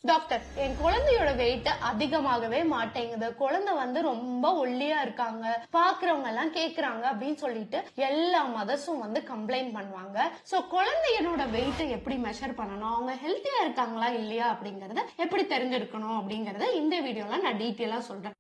Doctor, என் குழந்தையோட wait அதிகமாகவே மாட்டேங்குது. குழந்தை வந்து ரொம்ப ஒல்லியா இருக்காங்க, பாக்குறவங்க எல்லாம் கேக்குறாங்க அப்படின்னு சொல்லிட்டு எல்லா மதர்ஸும் வந்து கம்ப்ளைண்ட் பண்ணுவாங்க. சோ குழந்தையோட வெயிட் எப்படி மெஷர் பண்ணணும், அவங்க ஹெல்த்தியா இருக்காங்களா இல்லையா அப்படிங்கறத எப்படி தெரிஞ்சிருக்கணும் அப்படிங்கறத இந்த வீடியோல நான் டீட்டெயிலா சொல்றேன்.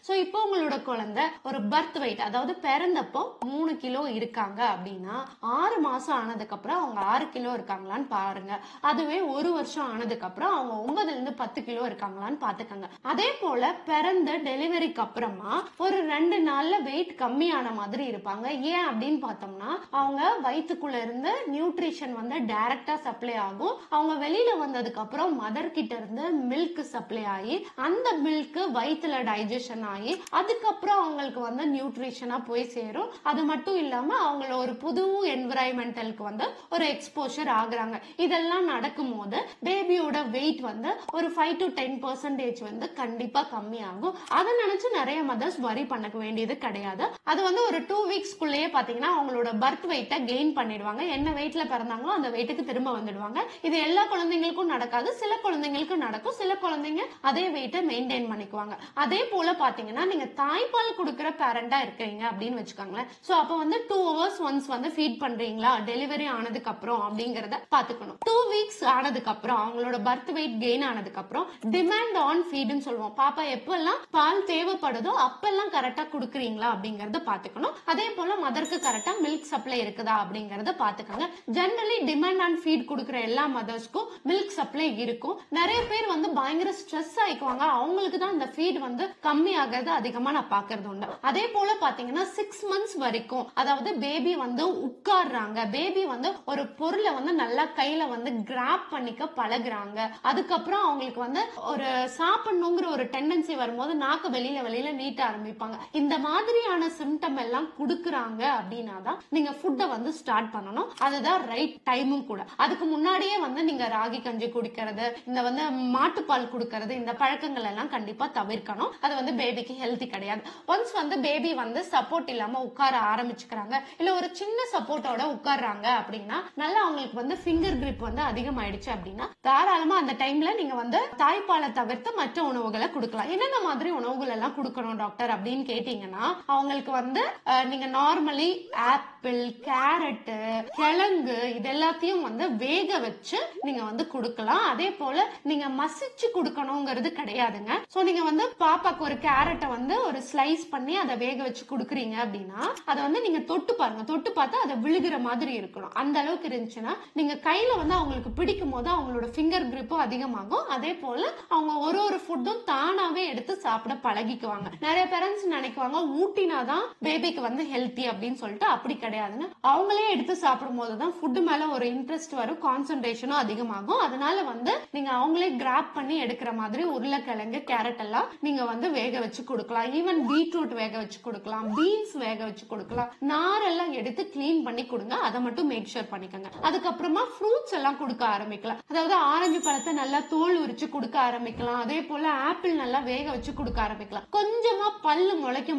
சோ இப்போ உங்களோட குழந்தை ஒரு பர்த் வெயிட், அதாவது பிறந்தப்போ 3 கிலோ இருக்காங்க அப்படின்னா 6 மாசம் ஆனதுக்கு அப்புறம் அவங்க 6 கிலோ இருக்காங்களான்னு பாருங்க. அதுவே 1 வருஷம் ஆனதுக்கு அப்புறம் அவங்க 9ல இருந்து 10 கிலோ இருக்காங்களான்னு பாத்துக்கங்க. அதே போல பிறந்த டெலிவரிக்கு அப்புறமா ஒரு 2 நாள்ல வெயிட் கம்மியான மாதிரி இருப்பாங்க. ஏன் அப்படின்னு பார்த்தோம்னா அவங்க வயிற்றுக்குள்ள இருந்து நியூட்ரிஷன் வந்து டைரக்டா சப்ளை ஆகும். அவங்க வெளியில வந்ததுக்கு அப்புறம் மதர் கிட்ட இருந்து மில்க் சப்ளை ஆகி அந்த மில்க் வயிற்றுல டைஜஷன் ஆகி அதுக்கப்புறம் அவங்களுக்கு வந்து நியூட்ரிஷனா போய் சேரும். அது மட்டும் இல்லாம அவங்கள ஒரு புது என்விரான்மெண்டலுக்கு வந்து ஒரு எக்ஸ்போஷர் ஆகுறாங்க. இதெல்லாம் நடக்கும் போது பேபியோட வெயிட் வந்து ஒரு 5 to 10% வந்து கண்டிப்பா கம்மி ஆகும். அதை நினைச்சு நிறைய மதர்ஸ் வரி பண்ண வேண்டியது கிடையாது. அது வந்து ஒரு 2 வீக்ஸ்க்குள்ளேயே பாத்தீங்கன்னா அவங்களோட பர்த் வெயிட்ட கெயின் பண்ணிடுவாங்க. என்ன வெயிட்ல பிறந்தாங்களோ அந்த வெயிட்டுக்கு திரும்ப வந்துடுவாங்க. இது எல்லா குழந்தைங்களுக்கும் நடக்காது, சில குழந்தைங்களுக்கு நடக்கும். சில குழந்தைங்க அதே வெயிட்ட மெயின்டைன் பண்ணிக்குவாங்க. அதே போல பாத்தீங்கன்னா நீங்க தாய்ப்பால் கொடுக்கிற பேரண்டா இருக்கீங்க அப்படின்னு வச்சுக்கோங்களேன். சோ அப்ப வந்து 2 hours ஒன்ஸ் வந்து ஃபீட் பண்றீங்களா டெலிவரி ஆனதுக்கு அப்புறம் அப்படிங்கறத பாத்துக்கணும். 2 வீக்ஸ் ஆனதுக்கு அப்புறம் அவங்களோட பர்த் வெயிட் கெயின் ஆனதுக்கு அப்புறம் டிமாண்ட் ஆன் ஃபீட்னு சொல்லுவோம். பாப்பா எப்பெல்லாம் பால் தேவைப்படுதோ அப்பெல்லாம் கரெக்டா குடுக்குறீங்களா அப்படிங்கறத பாத்துக்கணும். அதே போல மதருக்கு கரெக்டா மில்க் சப்ளை இருக்குதா அப்படிங்கறத பாத்துக்கோங்க. ஜெனரலி டிமாண்ட் ஆன் ஃபீட் கொடுக்கிற எல்லா மதர்ஸ்க்கும் மில்க் சப்ளை இருக்கும். நிறைய பேர் வந்து பயங்கர ஸ்ட்ரெஸ் ஆயிக்குவாங்க. அவங்களுக்கு தான் இந்த ஃபீட் வந்து கம்மி ஆகிறது அதிகமா நான் பாக்குறது உண்டு. அதே போல பாத்தீங்கன்னா 6 months வரைக்கும், அதாவது பேபி வந்து உட்கார்றாங்க, பேபி வந்து ஒரு பொருளை வந்து நல்லா கையில வந்து கிராப் பண்ணிக்க பழகுறாங்க. அதுக்கப்புறம் அவங்களுக்கு வந்து ஒரு சாப்பிடணுங்கிற ஒரு டெண்டன்சி வரும்போது நாக்கு வெளியில நீட்ட ஆரம்பிப்பாங்க. இந்த மாதிரியான சிம்டம் எல்லாம் குடுக்குறாங்க அப்படின்னா தான் நீங்க ஃபுட்டை வந்து ஸ்டார்ட் பண்ணணும். அதுதான் ரைட் டைமும் கூட. அதுக்கு முன்னாடியே வந்து நீங்க ராகி கஞ்சி குடிக்கிறது, இந்த வந்து மாட்டுப்பால் குடுக்கறது, இந்த பழக்கங்கள் எல்லாம் கண்டிப்பா தவிர்க்கணும். அது வந்து பேபிக்கு ஹெல்தி கிடையாது. ஒன்ஸ் வந்து பேபி வந்து சப்போர்ட் இல்லாம உட்கார ஆரம்பிச்சுக்கிறாங்க, இல்ல ஒரு சின்ன சப்போர்ட்டோட உட்கார்றாங்க அப்படின்னா நல்லா அவங்களுக்கு வந்து ஃபிங்கர் கிரிப் வந்து அதிகமாயிடுச்சு அப்படின்னா தாராளமா அந்த டைம்ல நீங்க வந்து தாய்ப்பாலை தவிர்த்து மற்ற உணவுகளை கொடுக்கலாம். என்னென்ன மாதிரி உணவுகள் எல்லாம் கொடுக்கணும் டாக்டர் அப்படின்னு கேட்டீங்கன்னா அவங்களுக்கு வந்து நீங்க நார்மலி ஆப்பிள், கேரட், கிழங்கு இது எல்லாத்தையும் வந்து வேக வச்சு நீங்க வந்து கொடுக்கலாம். அதே போல நீங்க மசிச்சு கொடுக்கணுங்கிறது கிடையாதுங்க. சோ நீங்க வந்து பாப்பாக்கு ஒரு கேரட்டை வந்து ஒரு ஸ்லைஸ் பண்ணி அதை வேக வச்சு கொடுக்குறீங்க அப்படின்னா அதை வந்து நீங்க தொட்டு பாருங்க. தொட்டு பார்த்தா அதை விழுகிற மாதிரி இருக்கணும். அந்த அளவுக்கு இருந்துச்சுன்னா நீங்க கையில வந்து அவங்களுக்கு பிடிக்கும் போது அவங்களோட ஃபிங்கர் கிரிப்பும் அதிகமாகும். அதே போல அவங்க ஒரு ஃபுட்டும் தானாவே எடுத்து சாப்பிட பழகிக்குவாங்க. நிறைய பேரண்ட்ஸ் நினைக்குவாங்க ஊட்டினாதான் பேபிக்கு வந்து ஹெல்த்தி அப்படின்னு சொல்லிட்டு. அப்படி கிடையாதுங்க. அவங்களே எடுத்து சாப்பிடும் போதுதான் ஃபுட் மேல ஒரு இன்ட்ரெஸ்ட் வரும், கான்சென்ட்ரேஷனும் அதிகமாகும். அதனால வந்து நீங்க அவங்களே கிராப் பண்ணி எடுக்கிற மாதிரி உருளைக்கிழங்கு, கேரட் எல்லாம் நீங்க வந்து வேக வச்சு கொடுக்கலாம். ஈவன் பீட்ரூட் வேக வச்சு கொடுக்கலாம், பீன்ஸ் வேக வச்சு கொடுக்கலாம். நாரெல்லாம் எடுத்து கிளீன் பண்ணி கொடுங்க. அதை மட்டும் மேக் ஷூர் பண்ணிக்கோங்க. அதுக்கப்புறமா ஃப்ரூட்ஸ் எல்லாம் கொடுக்க ஆரம்பிக்கலாம். அதாவது ஆரஞ்சு பழத்தை நல்லா தோல் உரிச்சு கொடுக்க ஆரம்பிக்கலாம். அதே போல ஆப்பிள் நல்லா வேக வச்சு கொடுக்க ஆரம்பிக்கலாம். கொஞ்சமா பல்லு முளைக்க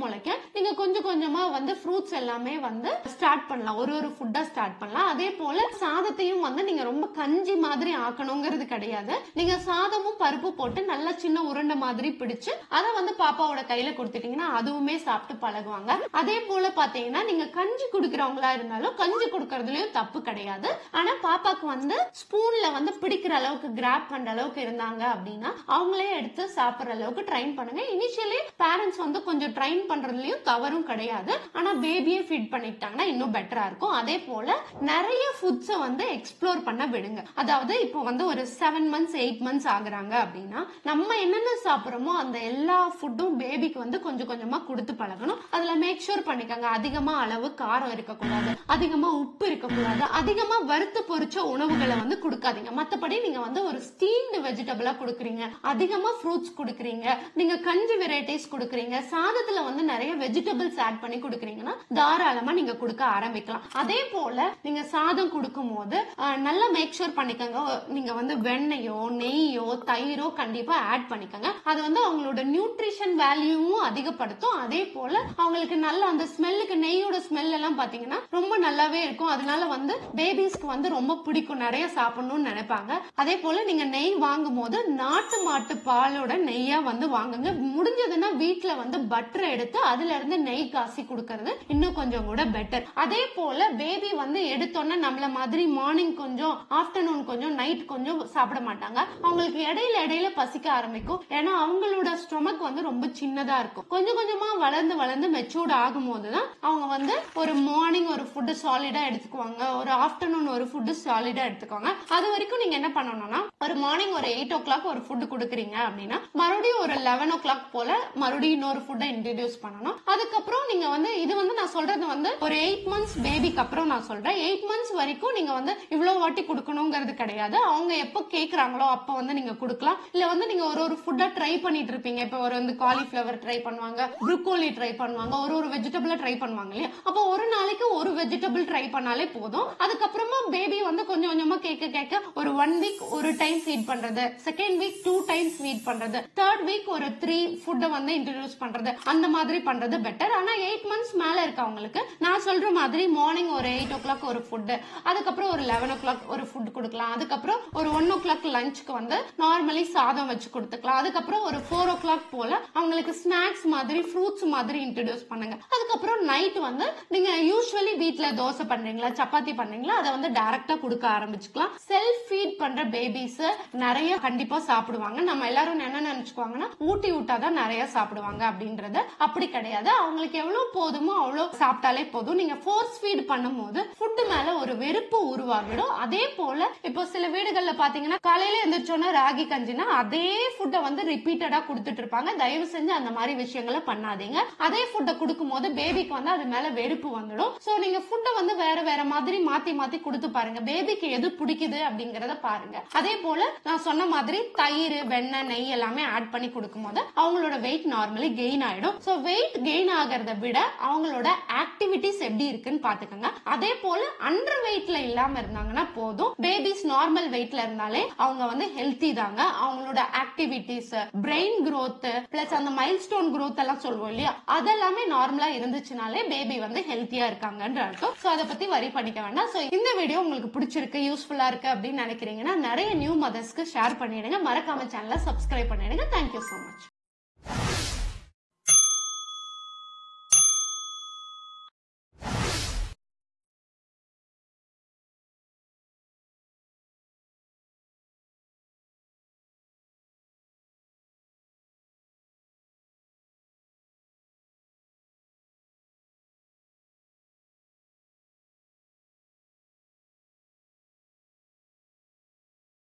நீங்க கொஞ்சமா வந்து ஃப்ரூட்ஸ் எல்லாமே வந்து ஸ்டார்ட் பண்ணலாம். ஒரு ஃபுட்டா ஸ்டார்ட் பண்ணலாம். அதே போல சாதத்தையும் வந்து நீங்க ரொம்ப கஞ்சி மாதிரி ஆக்கணுங்கிறது கிடையாது. நீங்க சாதமும் பருப்பு போட்டு நல்லா சின்ன உருண்டை மாதிரி பிடிச்சு அதை வந்து பாப்பாவோட கையில கொடுத்துட்டீங்கன்னா அதுவுமே சாப்பிட்டு பழகுவாங்க. அதே போல பாத்தீங்கன்னா நீங்க கஞ்சி குடுக்கிறவங்களா இருந்தாலும் கஞ்சி குடுக்கறதுலயும் தப்பு கிடையாது. ஆனா பாப்பாக்கு வந்து ஸ்பூன்ல வந்து பிடிக்கிற அளவுக்கு கிராப் பண்ற அளவுக்கு இருந்தாங்க அப்படின்னா அவங்களே எடுத்து சாப்பிடுற அளவுக்கு ட்ரைன் பண்ணுங்க. இனிஷியலி பேரண்ட்ஸ் வந்து கொஞ்சம் ட்ரைன் பண்றதுலயும் தவறும் கிடையாது. ஆனா பேபியை ஃபீட் பண்ணிட்டாங்கன்னா இன்னும் பெட்டரா இருக்கும். அதே போல நிறைய ஃபுட்ஸ வந்து எக்ஸ்ப்ளோர் பண்ண விடுங்க. அதாவது இப்போ வந்து ஒரு 7 months 8 months ஆகுறாங்க அப்படின்னா நம்ம என்னென்ன சாப்பிடுறோமோ அந்த எல்லா ஃபுட்டும் பேபிக்கு வந்து கொஞ்சமா கொடுத்து பழகணும். அதுல மேக் ஷூர் பண்ணிக்கோங்க அதிகமா அளவு காரம் இருக்கக்கூடாது, அதிகமா உப்பு இருக்கக்கூடாது, அதிகமா வறுத்து பொரிச்ச உணவுகளை வந்து கொடுக்காதீங்க. மத்தபடி நீங்க வந்து ஒரு ஸ்டீம்டு வெஜிடபிளா கொடுக்குறீங்க, அதிகமா ஃப்ரூட்ஸ் கொடுக்குறீங்க, நீங்க கஞ்சி வெரைட்டிஸ் கொடுக்குறீங்க, சாதத்துல வந்து நிறைய வெஜிடபிள்ஸ் ஆட் பண்ணி கொடுக்குறீங்கன்னா தாராளமா நீங்க கொடுக்க ஆரம்பிக்கலாம். அதே போல நீங்க சாதம் கொடுக்கும் போது நல்லா மேக் ஷூர் பண்ணிக்கோங்க நீங்க வந்து வெண்ணெயோ நெய்யோ தயிரோ கண்டிப்பா ஆட் பண்ணிக்கோங்க. அது வந்து அவங்களோட நியூட்ரிஷன் வேல்யூவும் கொழுப்பையும் அதிகப்படுத்தும். அதே போல அவங்களுக்கு நல்ல அந்த ஸ்மெல்லுக்கு, நெய்யோட ஸ்மெல் எல்லாம் பாத்தீங்கன்னா ரொம்ப நல்லாவே இருக்கும். அதனால வந்து பேபிஸ்க்கு வந்து ரொம்ப பிடிக்கும், நிறைய சாப்பிடணும்னு நினைப்பாங்க. அதே போல நீங்க நெய் வாங்கும் போது நாட்டு மாட்டு பாலோட நெய்யா வந்து வாங்குங்க. முடிஞ்சதுன்னா வீட்டுல வந்து பட்டர் எடுத்து அதுல இருந்து நெய் காசி கொடுக்கறது இன்னும் கொஞ்சம் கூட பெட்டர். அதே போல பேபி வந்து எடுத்தோன்னா நம்மள மாதிரி மார்னிங் கொஞ்சம், ஆஃப்டர்நூன் கொஞ்சம், நைட் கொஞ்சம் சாப்பிட மாட்டாங்க. அவங்களுக்கு இடையில இடையில பசிக்க ஆரம்பிக்கும். ஏன்னா அவங்களோட ஸ்டொமக் வந்து ரொம்ப சின்னதா இருக்கும். கொஞ்சம் கொஞ்சமா வளர்ந்து வளர்ந்து மெச்சூர்ட் ஆகும் போதுதான் அவங்க வந்து ஒரு மார்னிங் ஒரு ஃபுட் சாலிடா எடுத்துக்குவாங்க, ஒரு ஆஃப்டர்நூன் ஒரு ஃபுட் சாலிடா எடுத்துக்குவாங்க. அது வரைக்கும் நீங்க என்ன பண்ணணும்னா, ஒரு மார்னிங் ஒரு 8 o'clock ஒரு ஃபுட் கொடுக்குறீங்க அப்படின்னா மறுபடியும் ஒரு 11 o'clock போல மறுபடியும் இன்னொரு ஃபுட்டை இன்ட்ரடியூஸ் பண்ணணும். அதுக்கப்புறம் நீங்க வந்து இது வந்து நான் சொல்றது வந்து ஒரு 8 months பேபிக்கு அப்புறம் நான் சொல்றேன். 8 months வரைக்கும் நீங்க வந்து இவ்வளவு வாட்டி கொடுக்கணுங்கிறது கிடையாது. அவங்க எப்போ கேக்குறாங்களோ அப்ப வந்து நீங்க கொடுக்கலாம். இல்ல வந்து நீங்க ஒரு ஃபுட்டா ட்ரை பண்ணிட்டு இருப்பீங்க. இப்ப ஒரு வந்து காலிஃபிளவர் ட்ரை பண்ணுவாங்க, ப்ரூக்கோலி ட்ரை பண்ணுவாங்க, ஒரு வெஜிடபிள ட்ரை பண்ணுவாங்க இல்லையா? அப்போ ஒரு நாளைக்கு ஒரு வெஜிடபிள் ட்ரை பண்ணாலே போதும். அதுக்கப்புறமா பேபி வந்து கொஞ்சம் கொஞ்சமா கேட்க கேட்க ஒரு 1 week ஒரு டைம் ஃபீட் பண்றது, செகண்ட் வீக் 2 times ஃபீட் பண்றது, தேர்ட் வீக் ஒரு 3 ஃபுட்டை வந்து இன்ட்ரடியூஸ் பண்றது, அந்த மாதிரி பண்றது பெட்டர். ஆனா 8 months மேல இருக்கவங்களுக்கு நான் சொல்ற மாதிரி மார்னிங் ஒரு 8 o'clock ஒரு ஃபுட், அதுக்கப்புறம் ஒரு 11 o'clock ஒரு ஃபுட் கொடுக்கலாம். அதுக்கப்புறம் ஒரு 1 o'clock லஞ்சுக்கு வந்து நார்மலி சாதம் வச்சு கொடுத்துக்கலாம். அதுக்கப்புறம் ஒரு 4 o'clock போல அவங்களுக்கு ஸ்நாக்ஸ் மாதிரி ஃப்ரூட்ஸ் மாதிரி இன்ட்ரடியூஸ் பண்ணுங்க. அதுக்கப்புறம் நைட் வந்து நீங்க யூஸ்வலி வீட்ல தோசை பண்றீங்களா, சப்பாத்தி பண்றீங்களா, அதை வந்து டைரக்டா கொடுக்க ஆரம்பிச்சுக்கலாம். செல்ஃப் ஃபீட் பண்ற பேபிஸ் நிறைய கண்டிப்பா சாப்பிடுவாங்க. நம்ம எல்லாரும் என்ன நினைச்சுக்குவாங்கன்னா ஊட்டி விட்டாதான் நிறைய சாப்பிடுவாங்க அப்படின்றது அப்படி கிடையாது. அவங்களுக்கு எவ்வளவு போதுமோ அவ்வளவு சாப்பிட்டாலே போதும். நீங்க ஃபோர்ஸ் ஃபீட் பண்ணும்போது ஃபுட் மேல ஒரு வெறுப்பு உருவாகிடும். அதே போல இப்போ சில வீடுகள்ல பாத்தீங்கன்னா காலையில எந்திரிச்சோன்னா ராகி கஞ்சினா அதே ஃபுட்டை வந்து ரிப்பீட்டடா கொடுத்துட்டு இருப்பாங்க. தயவு செஞ்சு அந்த மாதிரி விஷயங்களை பண்ணாதீங்க. அதே ஃபுட்டை கொடுக்கும் போது பேபிக்கு வந்து அது மேல வெறுப்பு வந்துடும். சோ நீங்க ஃபுட்டை வந்து வேற வேற மாதிரி மாத்தி மாத்தி கொடுத்து பாருங்க. பேபிக்கு எது பிடிக்குது அப்படிங்கறத பாருங்க. அதே போல நான் சொன்ன மாதிரி தயிர், வெண்ணெய், நெய் எல்லாமே ஆட் பண்ணி கொடுக்கும் போது அவங்களோட வெயிட் நார்மலி கெயின் ஆயிடும். சோ வெயிட் கெயின் ஆகிறத விட அவங்களோட ஆக்டிவிட்டிஸ் எப்படி இருக்குன்னு பாத்துக்கோங்க. அதே போல அண்டர் வெயிட்ல இல்லாம இருந்தாங்கன்னா போதும். பேபிஸ் நார்மல் வெயிட்ல இருந்தாலே அவங்க வந்து ஹெல்த்தி தாங்க. அவங்களோட ஆக்டிவிட்டிஸ், பிரெயின் growth பிளஸ் அந்த மைல்ஸ்டோன் growth எல்லாம் சொல்லுவோம் இல்லையா, அதெல்லாமே நார்மலா இருந்துச்சுனாலே பேபி வந்து ஹெல்த்தியா இருக்காங்கன்ற அர்த்தம். சோ அதை பத்தி வரி பண்ணிக்க வேண்டாம். சோ இந்த வீடியோ உங்களுக்கு பிடிச்சிருக்கு, யூஸ்ஃபுல்லா இருக்கு அப்படின்னு நினைக்கிறீங்கன்னா நிறைய நியூ மதர்ஸ்க்கு ஷேர் பண்ணிடுங்க. மறக்காம சேனலை சப்ஸ்கிரைப் பண்ணிடுங்க. Thank you so much.